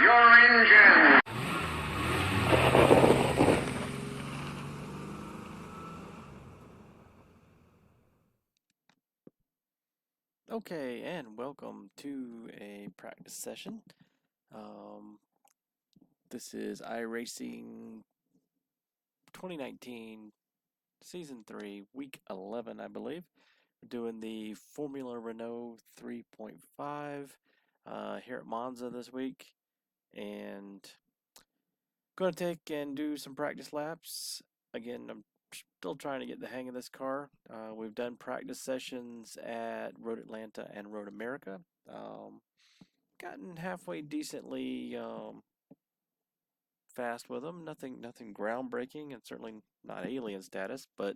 your engine! Okay, and welcome to a practice session. Um, this is Iracing 2019, Season 3, Week 11, I believe. We're doing the Formula Renault 3.5 here at Monza this week, and going to take and do some practice laps. Again, I'm still trying to get the hang of this car. We've done practice sessions at Road Atlanta and Road America. Gotten halfway decently fast with them. Nothing groundbreaking, and certainly not alien status, but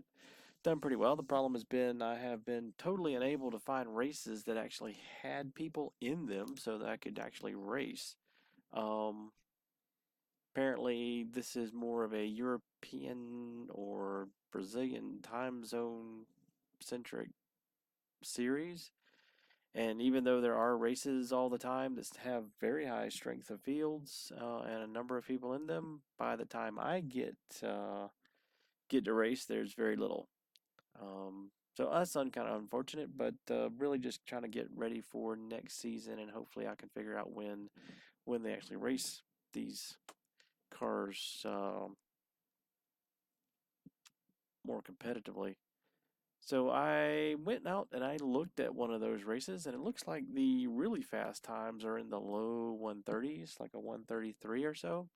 done pretty well. The problem has been I have been totally unable to find races that actually had people in them so that I could actually race. Um, Apparently, this is more of a European or Brazilian time zone centric series. And even though there are races all the time that have very high strength of fields and a number of people in them, by the time I get to race, there's very little. So that's kind of unfortunate, but really just trying to get ready for next season, and hopefully I can figure out when they actually race these cars more competitively. So I went out and I looked at one of those races, and it looks like the really fast times are in the low 130s, like a 133 or so.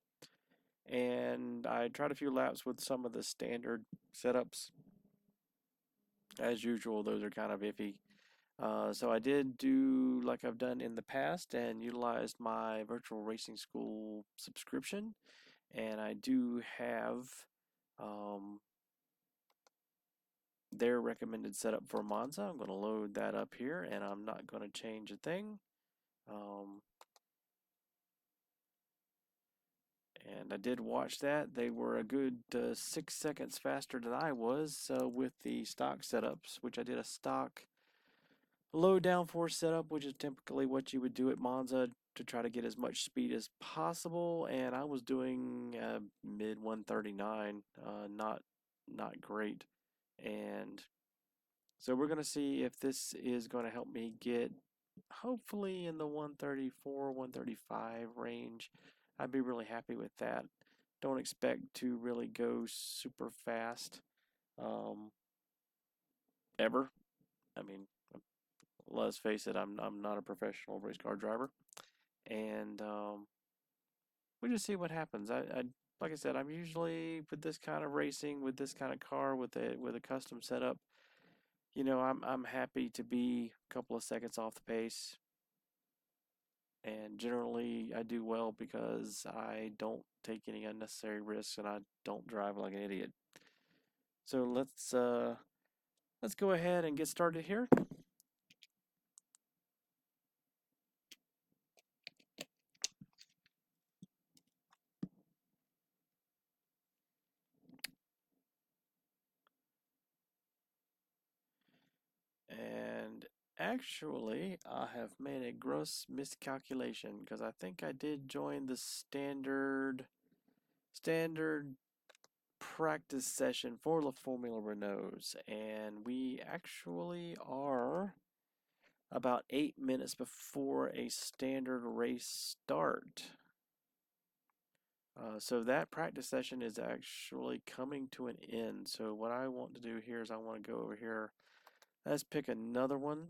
And I tried a few laps with some of the standard setups. As usual, those are kind of iffy. So I did do like I've done in the past and utilized my virtual racing school subscription. And I do have um, their recommended setup for Monza. I'm going to load that up here, and I'm not going to change a thing. Um, and I did watch that. They were a good 6 seconds faster than I was with the stock setups, which I did a stock low downforce setup, which is typically what you would do at Monza to try to get as much speed as possible. And I was doing mid 139, not great. And so we're going to see if this is going to help me get hopefully in the 134, 135 range. I'd be really happy with that. Don't expect to really go super fast um, ever. I mean, let's face it, I'm not a professional race car driver, and we just see what happens. I like I said, I'm usually with this kind of racing, with this kind of car, with a custom setup. I'm happy to be a couple of seconds off the pace, and generally I do well because I don't take any unnecessary risks and I don't drive like an idiot. So let's go ahead and get started here. And actually, I have made a gross miscalculation because I think I did join the standard practice session for La Formula Renaults, and we actually are about 8 minutes before a standard race start. So that practice session is actually coming to an end. So what I want to do here is I want to go over here. Let's pick another one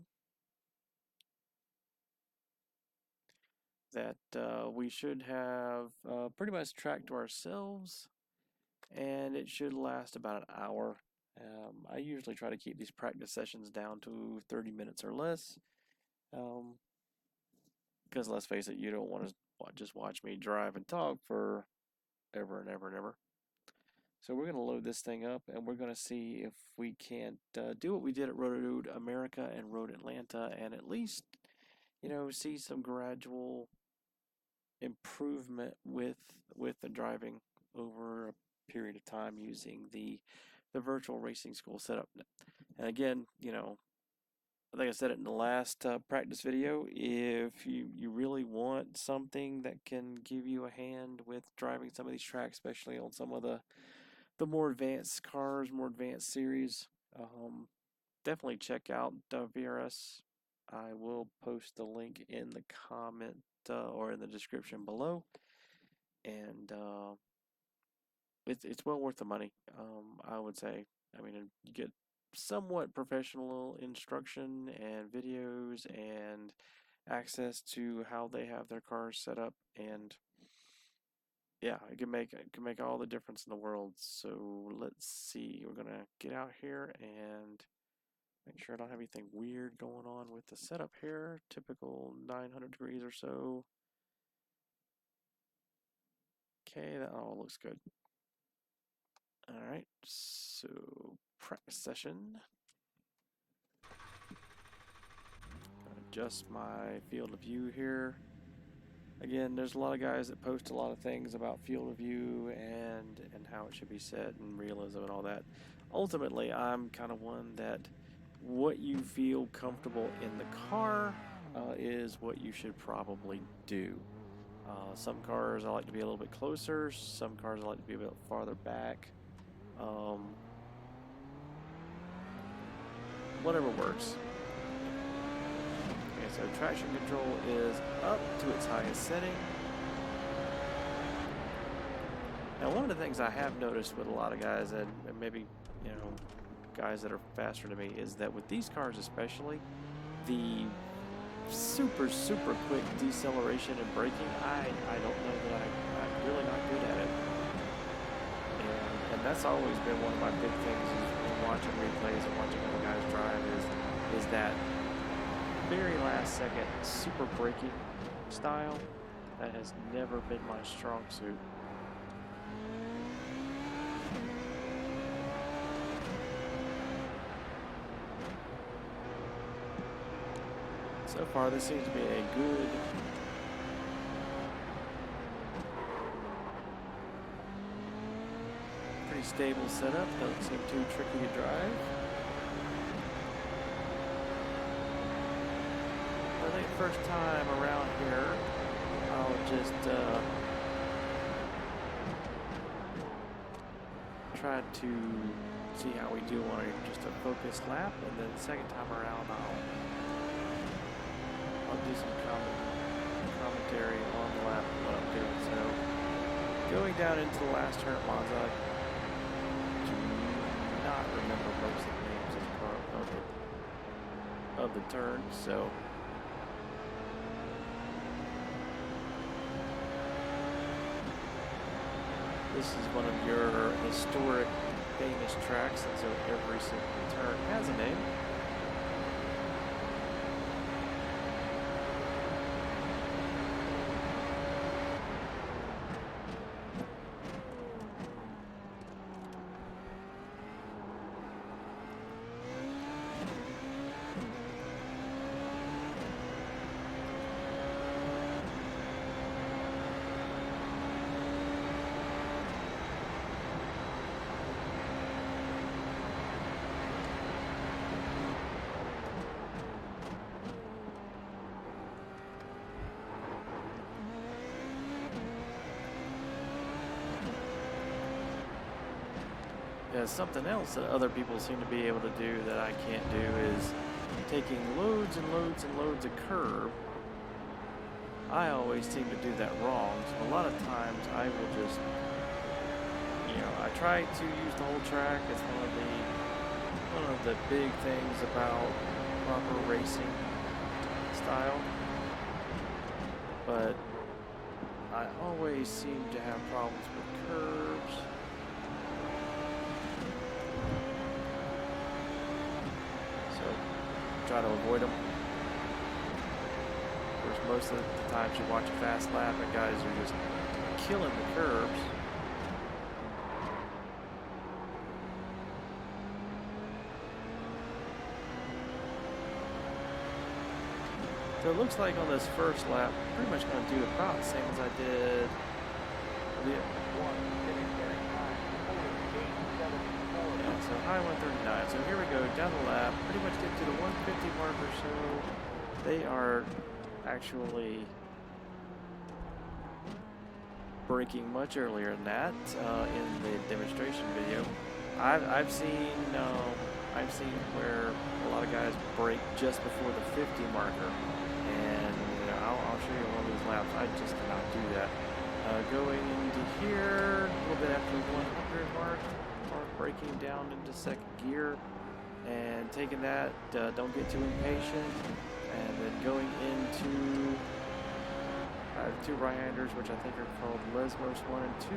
that we should have pretty much tracked to ourselves, and it should last about an hour. I usually try to keep these practice sessions down to 30 minutes or less, because let's face it, you don't want to just watch me drive and talk for ever and ever and ever. So we're going to load this thing up, and we're going to see if we can't do what we did at Road America and Road Atlanta, and at least, see some gradual improvement with the driving over a period of time using the virtual racing school setup. And again, think I said it in the last practice video, if you really want something that can give you a hand with driving some of these tracks, especially on some of the more advanced cars, more advanced series, definitely check out VRS. I will post the link in the comment or in the description below, and it's well worth the money. I would say. I mean, you get somewhat professional instruction and videos and access to how they have their cars set up, and yeah, it can make all the difference in the world. So let's see. We're gonna get out here and make sure I don't have anything weird going on with the setup here. Typical 900 degrees or so. Okay, that all looks good. All right, so practice session. Adjust my field of view here. Again, there's a lot of guys that post a lot of things about field of view and how it should be set and realism and all that. Ultimately, I'm kind of one that what you feel comfortable in the car is what you should probably do. Some cars I like to be a little bit closer, some cars I like to be a bit farther back. Whatever works. Okay, so traction control is up to its highest setting. Now, one of the things I have noticed with a lot of guys, and maybe, you know, guys that are faster than me, is that with these cars especially, the super quick deceleration and braking, I don't know that I'm really not good at it. And that's always been one of my big things in watching replays and watching other guys drive is that very last second super braking style. That has never been my strong suit. So far, this seems to be a good pretty stable setup. Doesn't seem too tricky to drive. I think first time around here, I'll just try to see how we do on just a focused lap, and then the second time around I'll do some commentary on the lap of what I'm doing. So going down into the last turn at Monza, I do not remember most of the names of the turn, so this is one of your historic famous tracks, and so every single turn has a name. Something else that other people seem to be able to do that I can't do is taking loads and loads and loads of curb. I always seem to do that wrong. So a lot of times I will just, you know, I try to use the whole track. It's one of the big things about proper racing style. But I always seem to have problems with curves. Try to avoid them. Of course, most of the times you watch a fast lap and guys are just killing the curbs. So it looks like on this first lap, I'm pretty much going to do about the same as I did the one. Yeah, so high 139. So here we go, down the lap, pretty much get to the 150 mark or so. They are actually braking much earlier than that in the demonstration video. I've seen where a lot of guys brake just before the 50 marker, and I'll show you one of these laps. I just cannot do that. Going into here, a little bit after the 100 mark, braking down into second gear, and taking that. Don't get too impatient, and then going into two right-handers, which I think are called Lesmos 1 and 2.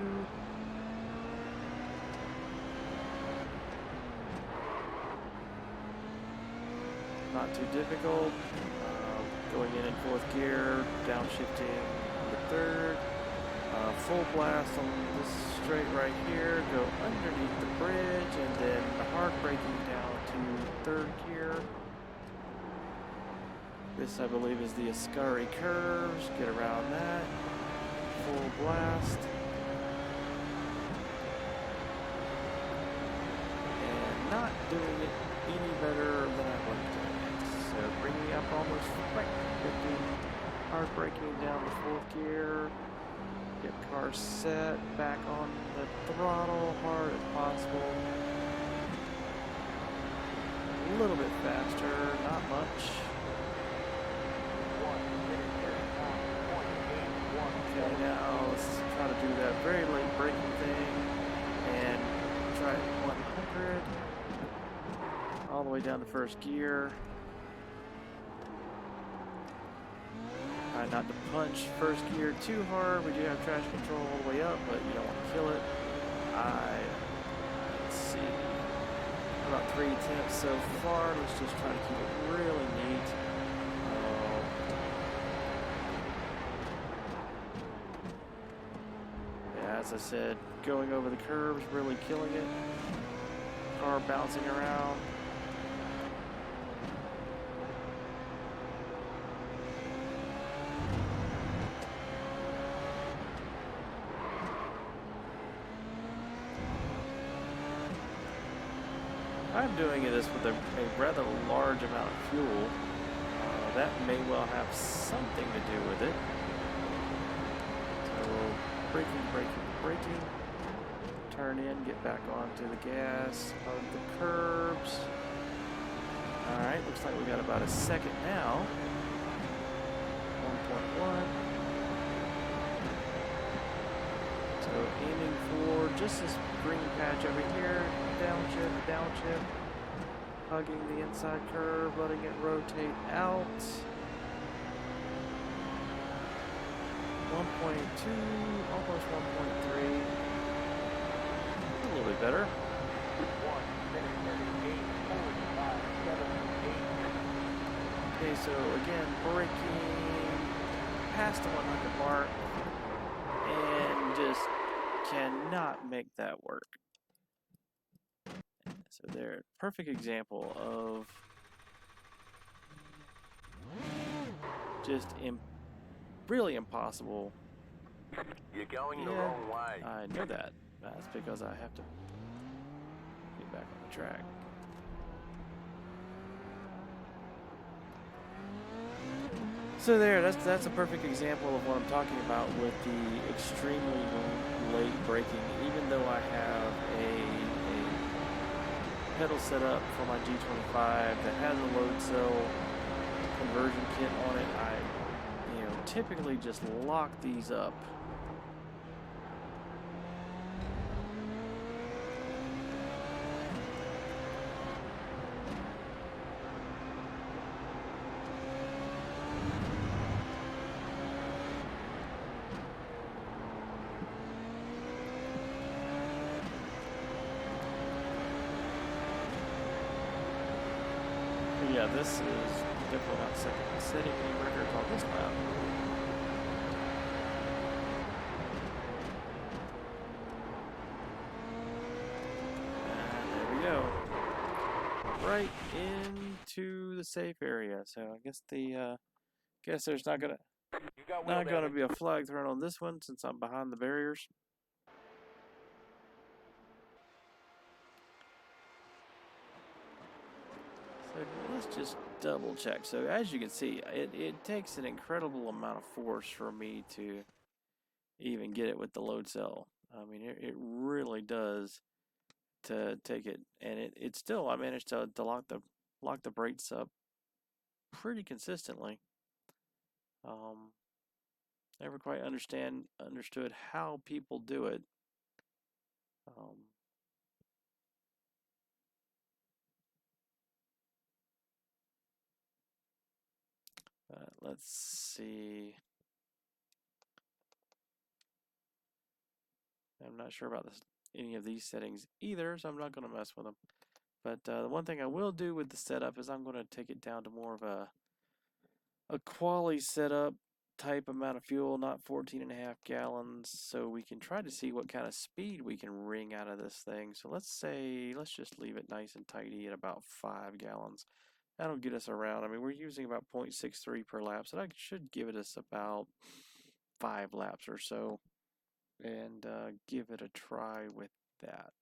Not too difficult. Going in fourth gear, downshifting the third. Full blast on this straight right here. Go underneath the bridge, and then the hard braking down to third gear. This, I believe, is the Ascari curves. Get around that. Full blast. And not doing it any better than I was doing it. So bringing up almost 50. Hard braking down to fourth gear. Get car set. Back on the throttle. Hard as possible. A little bit faster. Not much. Okay, now let's try to do that very late braking thing and try 100 all the way down to first gear. Try not to punch first gear too hard. We do have traction control all the way up, but you don't want to kill it. Let's see, about 3 attempts so far. Let's just try to keep it really neat. As I said, going over the curves, really killing it. Car bouncing around. I'm doing this with a rather large amount of fuel. That may well have something to do with it. So braking. Turn in, get back onto the gas, hug the curbs. Alright, looks like we got about a second now. 1.1. So aiming for just this green patch over here. Downshift. Hugging the inside curve, letting it rotate out. 1.2, almost 1.3. A little bit better. 1 minute 38.578. Okay, so again, braking past the 100 mark and just cannot make that work. So there, perfect example of just really impossible. You're going the wrong way. I know that. That's because I have to get back on the track. So there, that's a perfect example of what I'm talking about with the extremely late braking. Even though I have a pedal set up for my G25 that has a load cell conversion kit on it, I typically just lock these up. Yeah, this is definitely not setting any records on this lap. And there we go. Right into the safe area. So I guess guess there's not gonna be a flag thrown on this one since I'm behind the barriers. So let's just double check. So as you can see, it takes an incredible amount of force for me to even get it with the load cell. I mean, it really does to take it, and it still, I managed to lock the brakes up pretty consistently. Never quite understood how people do it. Let's see. I'm not sure about any of these settings either, so I'm not going to mess with them. But the one thing I will do with the setup is I'm going to take it down to more of a quality setup type amount of fuel, not 14.5 gallons, so we can try to see what kind of speed we can wring out of this thing. So let's just leave it nice and tidy at about 5 gallons. That'll get us around. I mean, we're using about 0.63 per lap, so that should give us about 5 laps or so. And give it a try with that.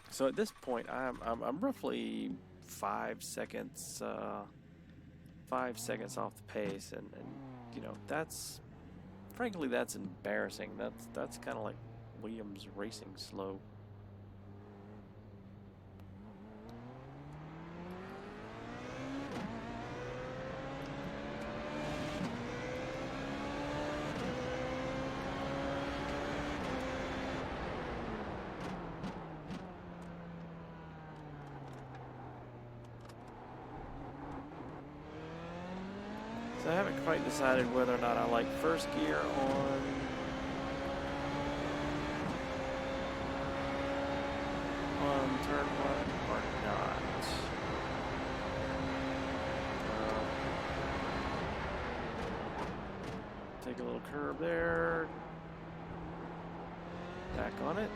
So at this point, I'm roughly 5 seconds 5 seconds off the pace, and you know, frankly that's embarrassing. That's kind of like Williams racing slow. So I haven't quite decided whether or not I like first gear on turn 1 or not. Take a little curve there. Back on it.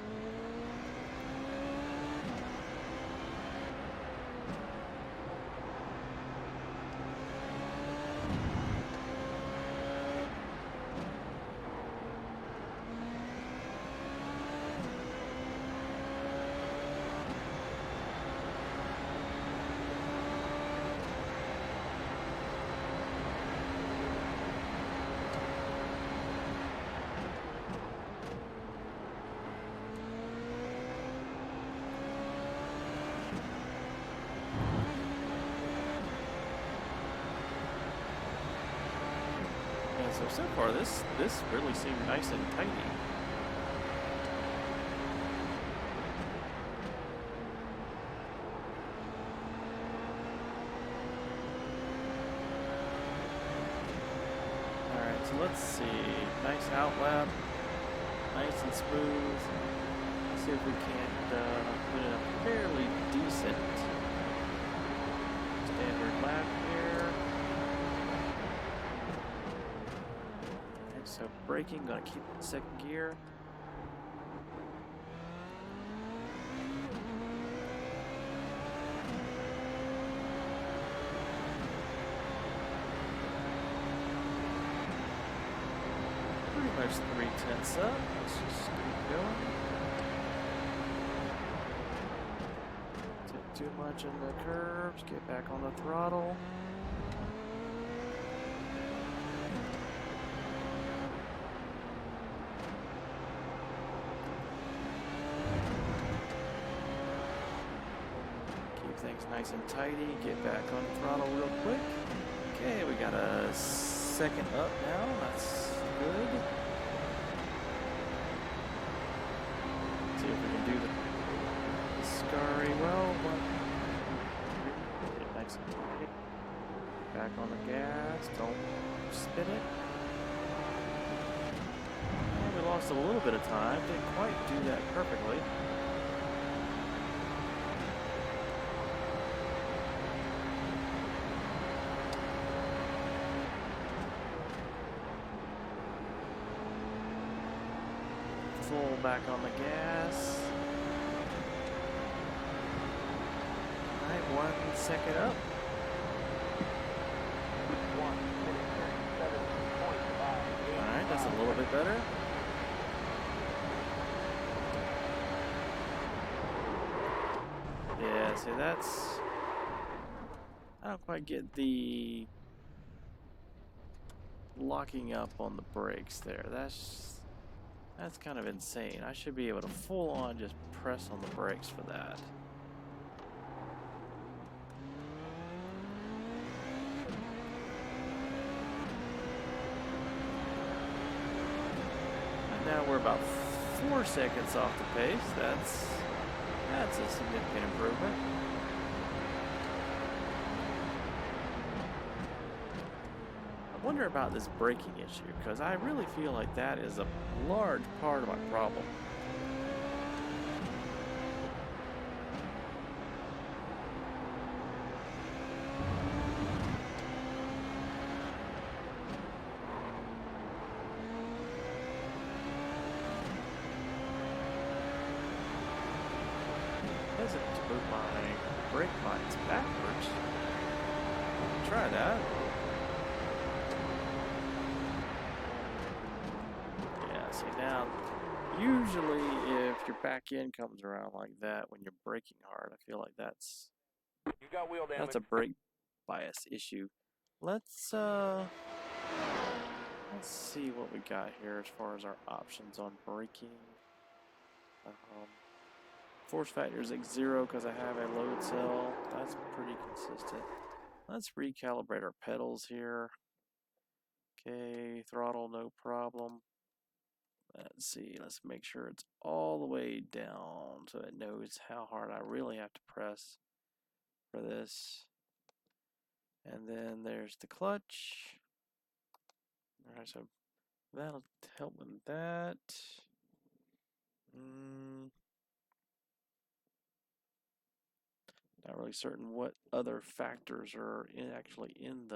So far this really seemed nice and tidy. Alright, so let's see. Nice outlap. Nice and smooth. Let's see if we can't put in a fairly decent standard lap here. So braking, gonna keep it in second gear. Pretty much 3/10 up. Let's just keep going. Take too much in the curves, get back on the throttle. Things nice and tidy, get back on the throttle real quick. Okay, we got a second up now, that's good. Let's see if we can do the scurry well. Get it nice and tight. Back on the gas, don't spin it. And we lost a little bit of time, didn't quite do that perfectly. Full back on the gas. Alright, 1 second up. 1 minute 37.5. Alright, that's a little bit better. Yeah, see, that's... I don't quite get the locking up on the brakes there. That's kind of insane. I should be able to full on just press on the brakes for that. And now we're about 4 seconds off the pace. That's a significant improvement. I wonder about this braking issue, because I really feel like that is a large part of my problem. Hesitant to move my brake lines backwards. Try that. Yeah, see now, usually if your back end comes around like that when you're braking hard, I feel like that's You got wheel damage. a brake bias issue. Let's see what we got here as far as our options on braking. Force factor is like 0 because I have a load cell. That's pretty consistent. Let's recalibrate our pedals here. Okay, throttle, no problem. Let's see, let's make sure it's all the way down so it knows how hard I really have to press for this. And then there's the clutch. Alright, so that'll help with that. Not really certain what other factors are actually in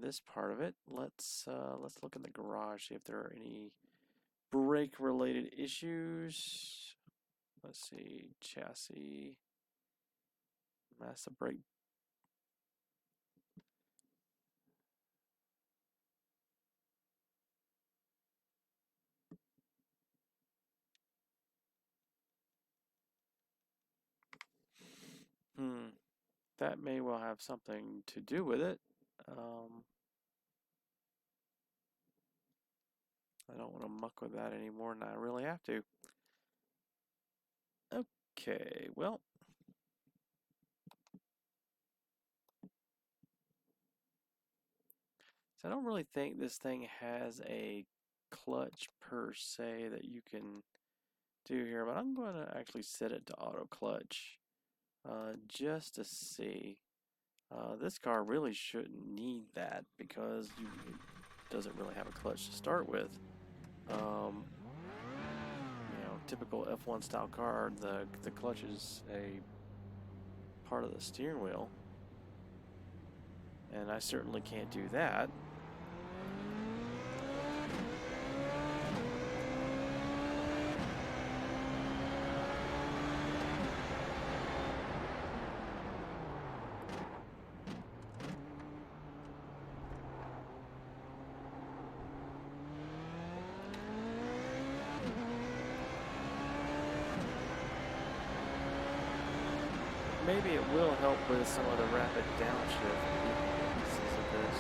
this part of it. Let's look in the garage, see if there are any brake related issues. Let's see, chassis, massive brake. That may well have something to do with it. I don't want to muck with that any more than I really have to. Okay, well. So I don't really think this thing has a clutch per se that you can do here, but I'm going to actually set it to auto clutch just to see. This car really shouldn't need that because it doesn't really have a clutch to start with. Typical F1 style car, the clutch is a part of the steering wheel, and I certainly can't do that. Maybe it will help with some of the rapid downshift pieces of this.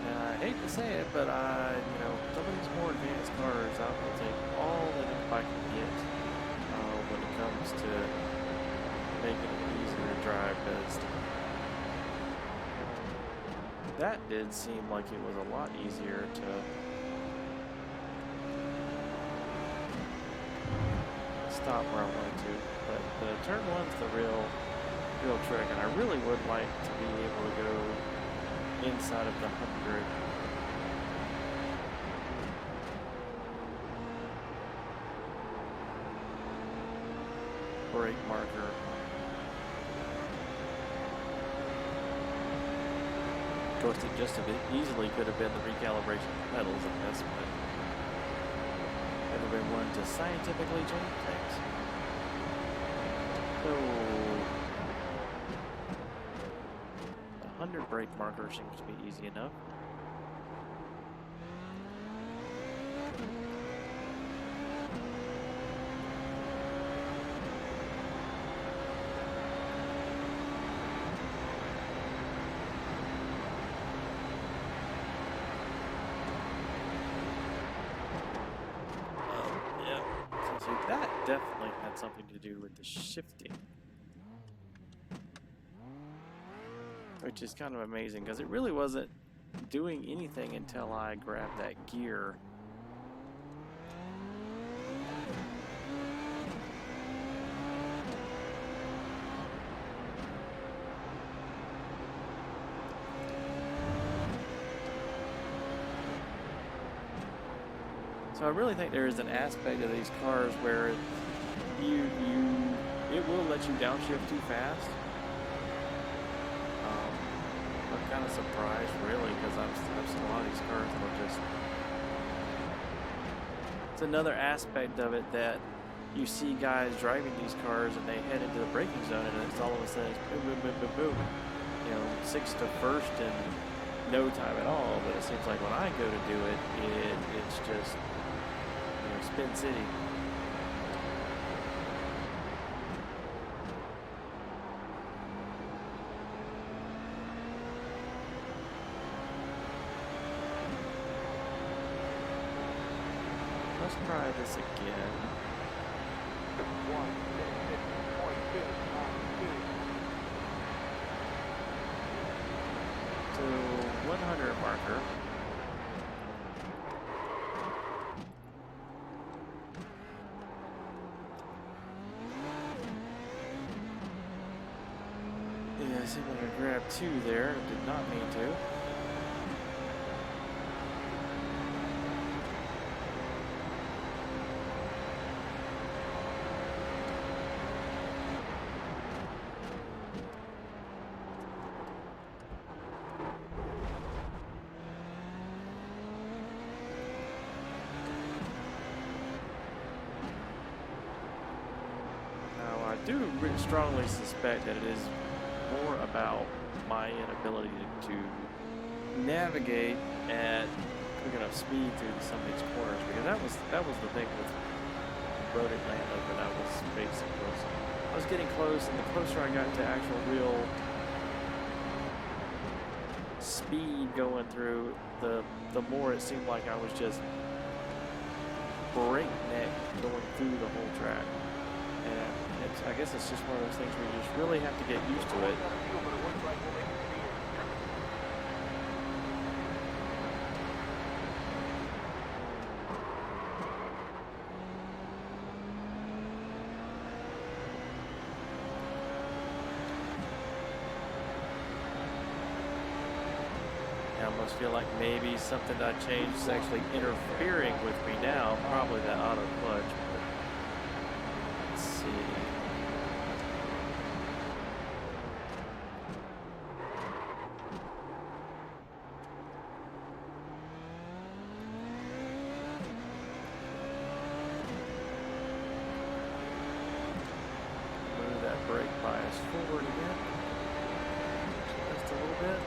I hate to say it, but some of these more advanced cars, I will take all that I can get when it comes to making it easier to drive. Because that did seem like it was a lot easier to stop where I wanted to. But the turn one's the real trick, and I really would like to be able to go inside of the 100. Brake marker. course, it just a bit easily could have been the recalibration of the pedals, and that's what ever been one to scientifically change things. So 100 brake marker seems to be easy enough. So that definitely had something to do with the shifting, which is kind of amazing because it really wasn't doing anything until I grabbed that gear. So I really think there is an aspect of these cars where it will let you downshift too fast. I'm kind of surprised, really, because I've seen a lot of these cars that will just. It's another aspect of it that you see guys driving these cars and they head into the braking zone and it's all of a sudden it's boom, boom, boom, boom, boom. You know, 6 to first in no time at all. But it seems like when I go to do it, it's just. Spin City. Let's try this again. 1:50.2. To 100 marker. Yeah, I seemed like I grabbed 2 there. Did not mean to. Now, I do strongly suspect that it is more about my inability to navigate at quick enough speed through some of these corners, because that was the thing with Road Atlanta that I was facing. I was getting close, and the closer I got to actual real speed going through, the more it seemed like I was just breakneck going through the whole track. And I guess it's just one of those things where you just really have to get used to it. I almost feel like maybe something I changed is actually interfering with me now. Probably that auto clutch. But let's see. Move that brake bias forward again. Just a little bit.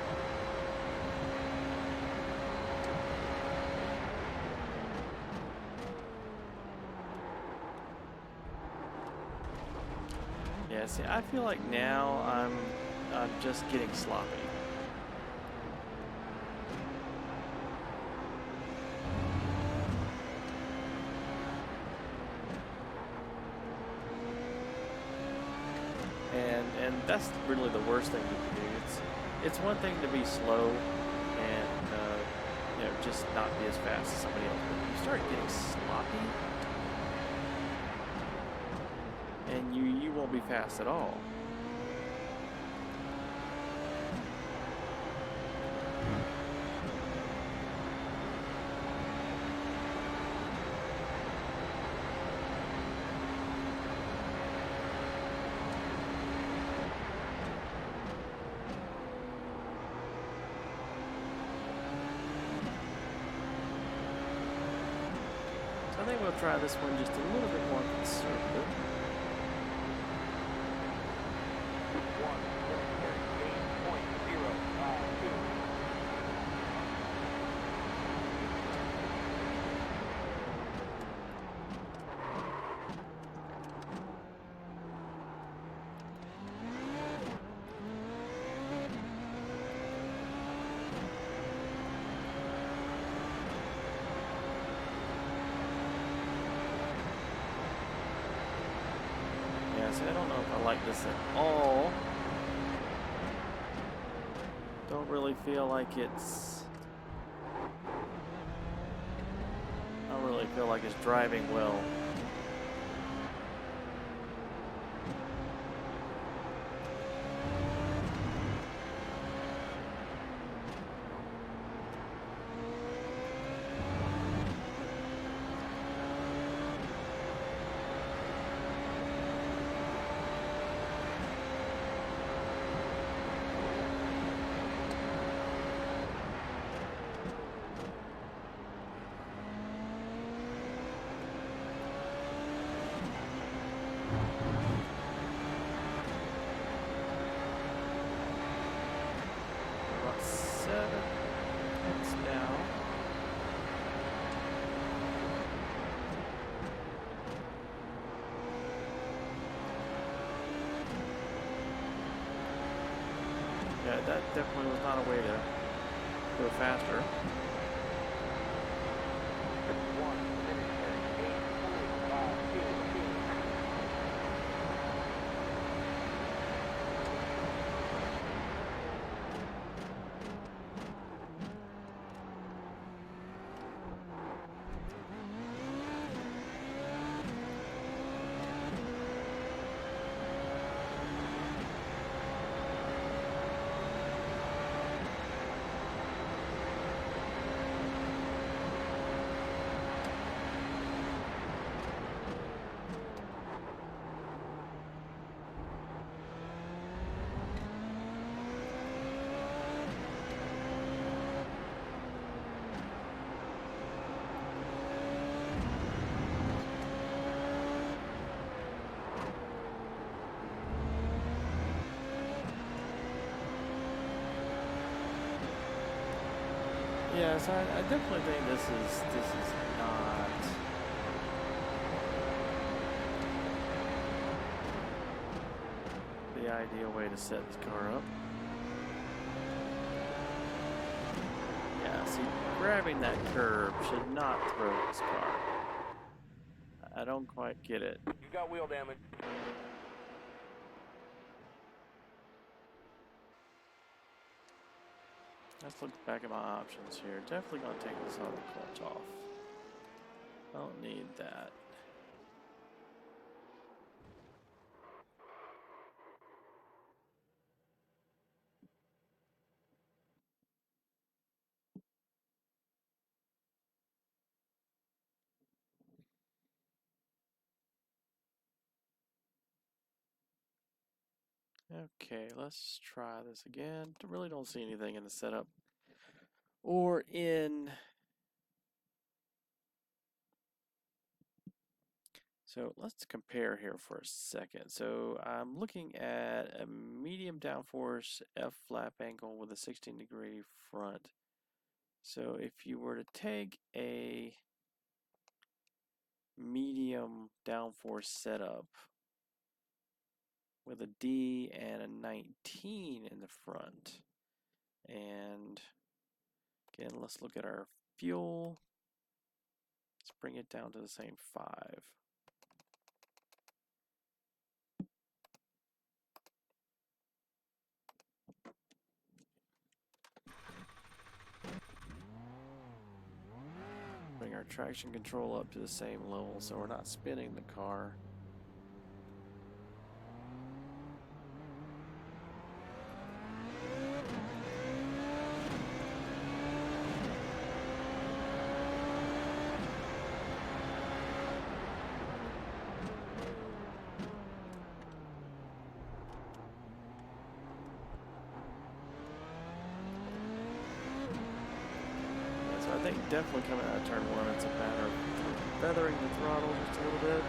Yeah, see, I feel like now I'm just getting sloppy. And that's really the worst thing you can do. It's one thing to be slow and just not be as fast as somebody else. But if you start getting sloppy, and you won't be fast at all. think we'll try this one just a little bit more conservative. 1 minute 38.052. So I don't know if I like this at all. Don't really feel like it's... I don't really feel like it's driving well. About 7 minutes down. Yeah, that definitely was not a way to go faster. 1 minute 38.522. Yeah, so I definitely think this is not the ideal way to set this car up. Yeah, see, grabbing that curb should not throw this car. I don't quite get it. You got wheel damage. Let's look back at my options here. Definitely gonna take this auto clutch off. I don't need that. Okay, let's try this again. Really don't see anything in the setup or in. So let's compare here for a second. So I'm looking at a medium downforce F flap angle with a 16-degree front. So if you were to take a medium downforce setup with a D and a 19 in the front, and again, let's look at our fuel. Let's bring it down to the same 5. Bring our traction control up to the same level so we're not spinning the car. I think definitely coming out of turn 1, it's a matter of feathering the throttle just a little bit.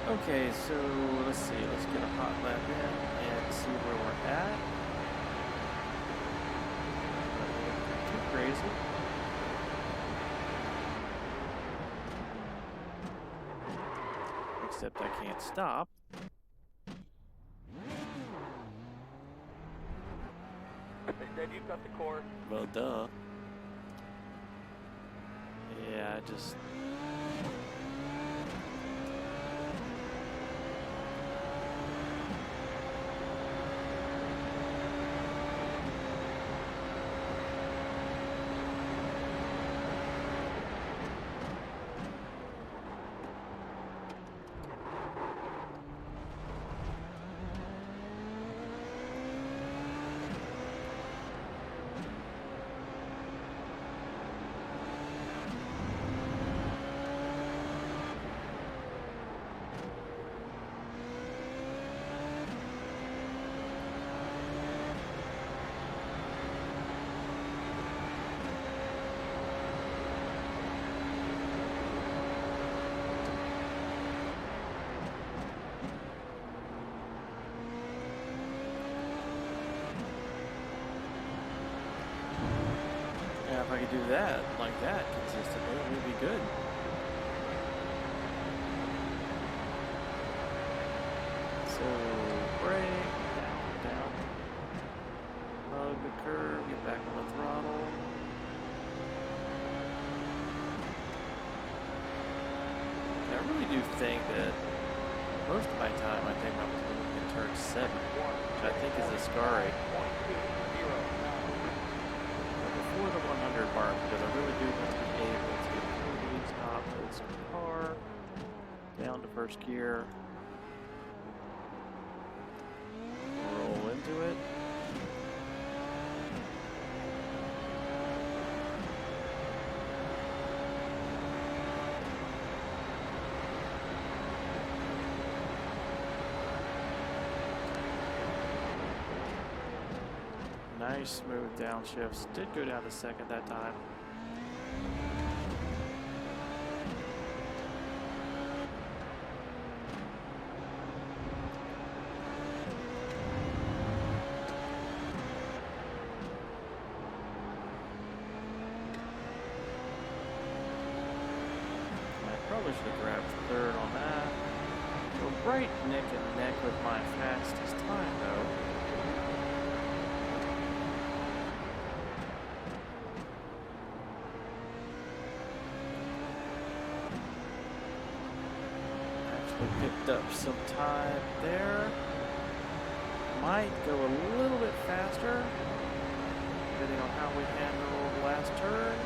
Okay, so let's see. Let's get a hot lap in and see where we're at. Nothing too crazy. Except I can't stop. They said you cut the course. Well, duh. Yeah, I just... Yeah, if I could do that, like that, consistently, it would be good. So, brake, down, hug the curve, get back on the throttle. I really do think that most of my time, I think I was moving in turn 7, which I think is a scar rate. Before the 100 mark, because I really do want to be able to completely stop this car, down to first gear, roll into it. Nice smooth downshifts. Did go down to second that time. I probably should have grabbed third on that. We're right neck and neck with my fastest time though. Picked up some time there. Might go a little bit faster, depending on how we handle the last turn.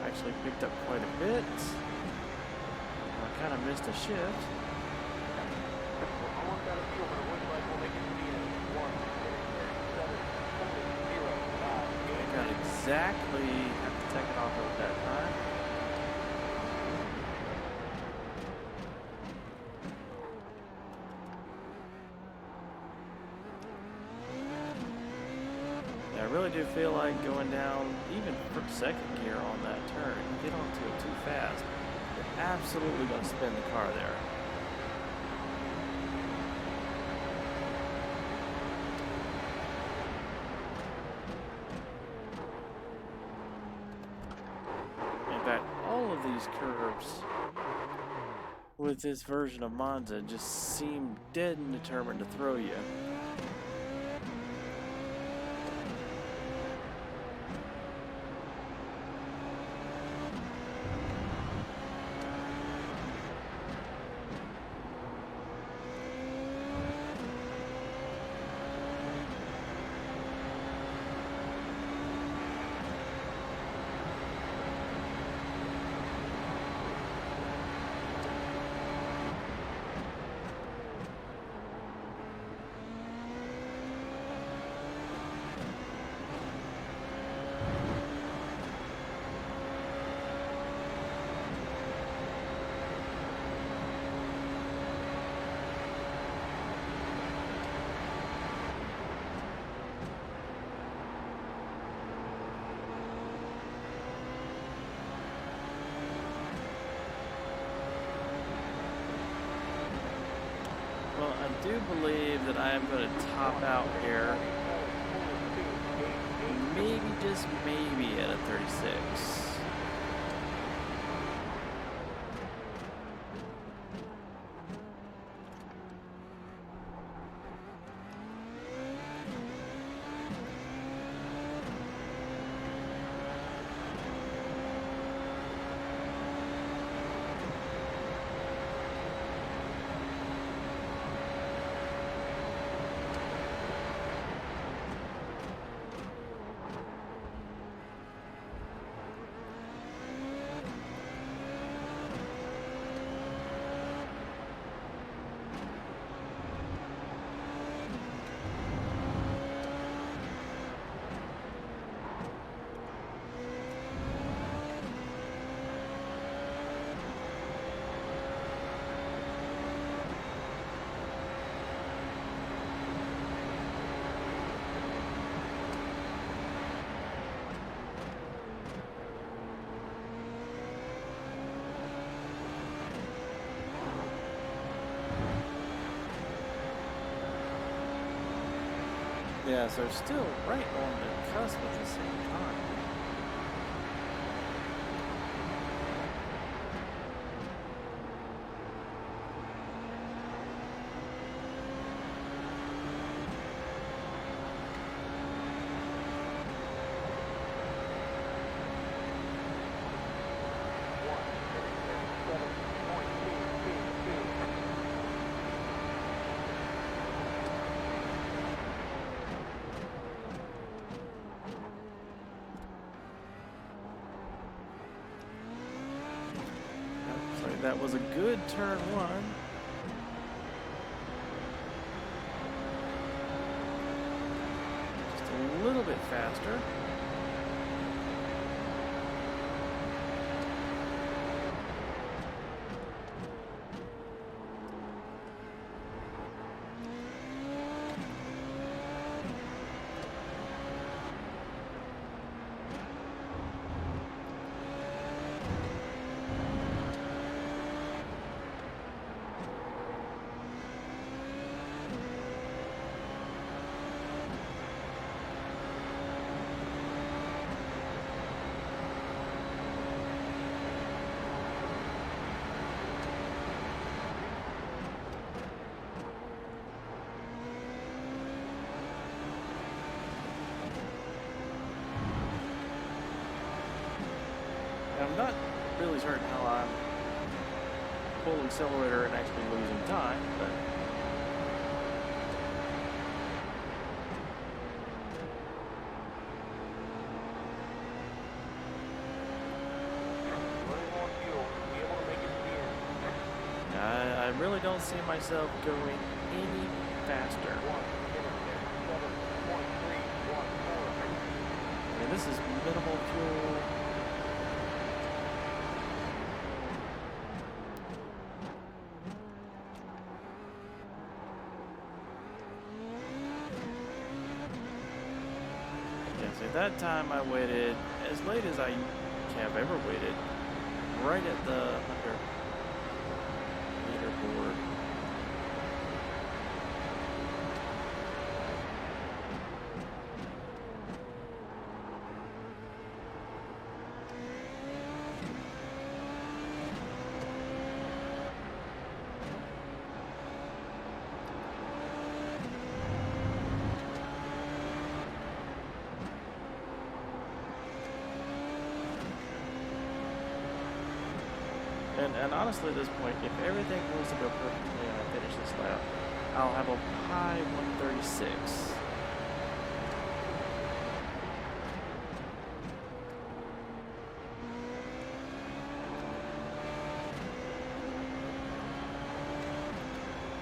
Actually picked up quite a bit. I kind of missed a shift. Almost got a feel, but it looks like we'll make it to the end. 1, 7, 0, 5, Got exactly have to take it off at that time. I really do feel like going down even for second gear on that turn. You get onto it too fast, you're absolutely going to spin the car there. In fact, all of these curves with this version of Monza just seem dead and determined to throw you. Well, I do believe that I am going to top out here, maybe, just maybe, at a 36. Yeah, so still right on the cusp at the same time. That was a good turn one. Just a little bit faster. I'm not really certain how I'm pulling accelerator and actually losing time, but I really don't see myself going any faster. And this is minimal fuel. So at that time I waited as late as I have ever waited, right at the 100 leaderboard. And honestly, at this point, if everything was to go perfectly and I finish this lap, I'll have a high 136.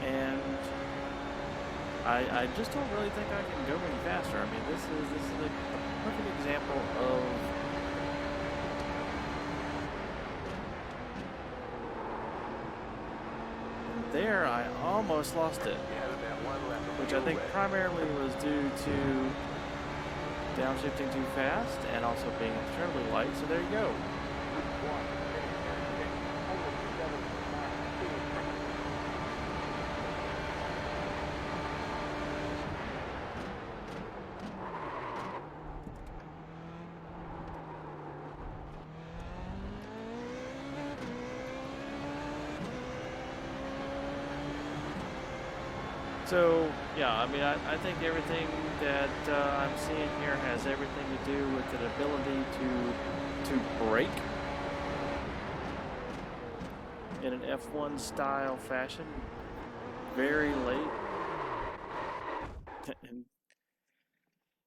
And I just don't really think I can go any faster. I mean, this is a perfect example of there. I almost lost it, which I think primarily was due to downshifting too fast and also being incredibly light. So there you go. So, yeah, I mean, I think everything that I'm seeing here has everything to do with an ability to brake in an F1 style fashion very late. And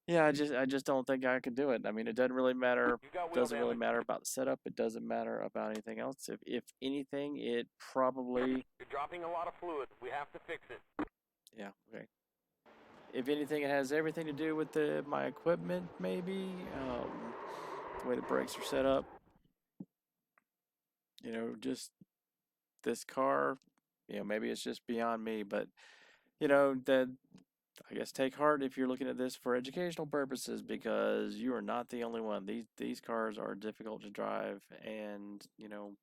yeah, I just don't think I could do it. I mean, it doesn't really matter. Doesn't really matter about the setup. It doesn't matter about anything else. If anything, it probably. You're dropping a lot of fluid. We have to fix it. Yeah. Okay. If anything, it has everything to do with my equipment, maybe the way the brakes are set up. You know, just this car. You know, maybe it's just beyond me, but you know that. I guess take heart if you're looking at this for educational purposes, because you are not the only one. These cars are difficult to drive, and you know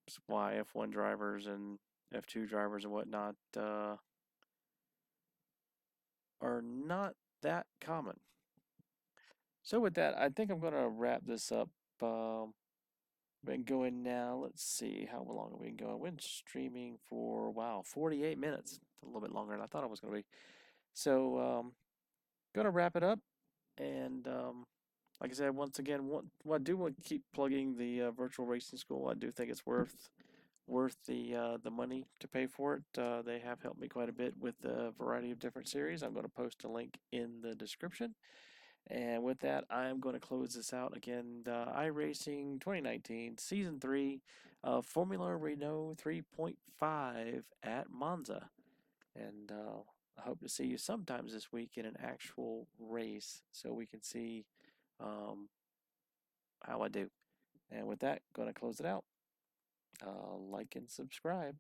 it's why F1 drivers and F2 drivers and whatnot are not that common. So with that, I think I'm going to wrap this up. Been going now. Let's see how long have we been going. We've been streaming for 48 minutes. It's a little bit longer than I thought it was going to be. So gonna wrap it up. And like I said, once again, I do want to keep plugging the virtual racing school. I do think it's worth the money to pay for it. They have helped me quite a bit with a variety of different series. I'm going to post a link in the description. And with that, I'm going to close this out again. Iracing 2019 Season 3 of Formula Renault 3.5 at Monza. And I hope to see you sometimes this week in an actual race so we can see how I do. And with that, going to close it out. Like and subscribe.